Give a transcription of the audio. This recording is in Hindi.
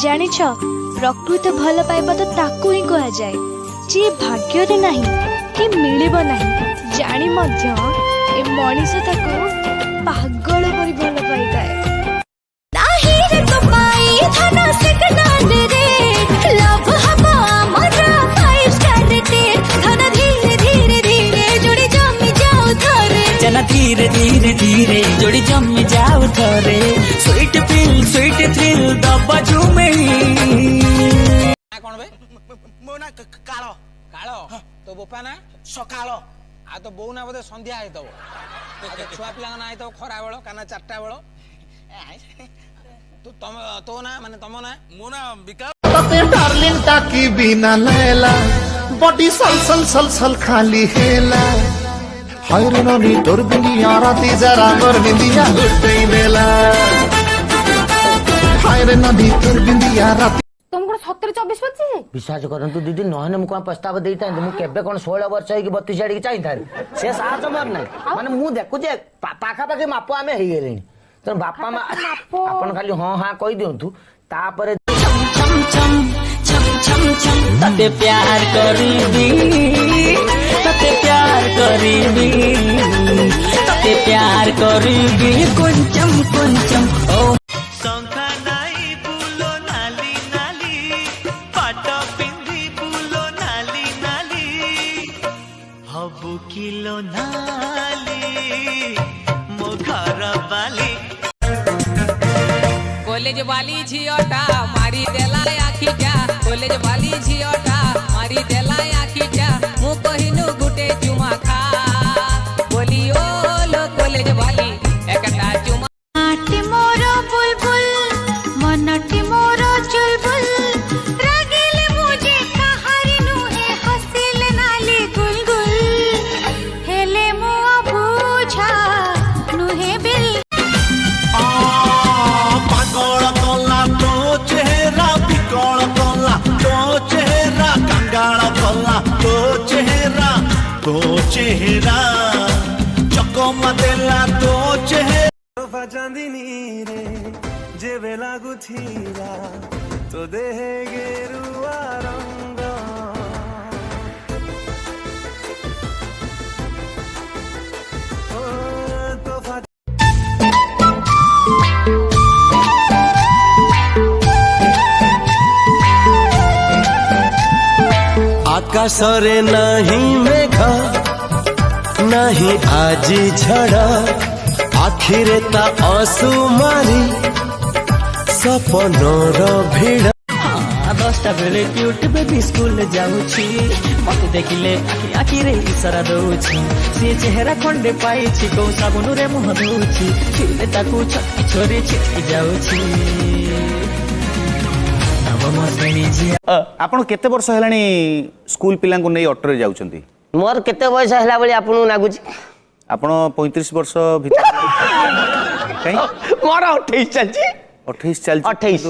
जानिछ प्रकृत भल पाइबा तो ताकू ही कहा जाए जे भाग्य रे नहीं कि मिलिब नहीं जानी मध्य ए मनीष ताकू पागल परि भल पाइताए नाही रे तो पाई धन सिकनान रे लव हवा मरा 5 स्टार रे धन धीरे धीरे धीरे जोड़ी जमी जाओ थरे जना धीरे धीरे धीरे जोड़ी जमी जाओ थरे स्वीट थ्रिल दबा झूमे कौन बे मो ना कालो कालो तो बोपा ना सकालो आ तो बो ना बोधे संध्या आइ दबो छुआ पिला ना आइ दबो खरा बेलो काना 4टा बेलो तो तम तो ना माने तम ना मो ना बिका तते डार्लिंग टाकी बिना लैला बॉडी सल खाली हेला हायरे ननी तोर बिंदिया राती जरा मोर बिंदिया उठै नेला हायरे ननी तोर बिंदिया राती तुमको 17-24 बच्चे विश्वास करंतु दीदी नहने मु कोन प्रस्ताव देइता मु केबे कोन 16 वर्ष होई कि 32 आड़ी चाहि थारे से साथ मर नै माने मु देखु जे पाखा पाखी माप आमे हेई गेलेनी त बापा मा अपन खाली हां हां कहि दियंतु तापरे तते प्यार करीबी तते प्यार करीबी तते प्यार करीबी कुंचम कुंचम ओ संखा नाई बुलो नाली नाली पाट पिंधी बुलो नाली नाली हबु किलो नाली मो घर वाली कॉलेज वाली झियोटा मारी देला आखिटा कॉलेज वाली झियोटा मारी देला आखिटा मु कहिनु गुटे चुमा खा बोली ओ लो कॉलेज वाली एकटा चुमा माटी मोर बुलबुल मनटी मोर चुलबुल रागिले मुझे कहारी नुहे हसिले नाली गुलगुल हेले मु बुझा नुहे बिल पागल कला तो चेहरा बिकल कला तो चेहरा कंगाल कला तो चेहरा चकमा देला तो चेहरा चांदनी रे जेबे लागू थीरा तो देह गेरुआ रंग आकाशरे नहीं मेघ नहीं आजी झड़ आखिरे ता आंसू मारी सपनर भिड़ 10टा बेले क्यूट बेबी स्कूल जाउछि मते देखिले आखि रे इशारा दउछि से चेहरा खंडे पाइछि को साबुन रे मुह धउछि फिरले ताकू छटकी छोरी छिटकी जाउछि आपण केते वर्ष हेलानी स्कूल पिला को नै ऑटो रे जाउछंती मोर केते वयस हला बली आपनु नागुछि आपण 35 वर्ष भीतर कहीं मोर 28 चलछि 28 चलछि 28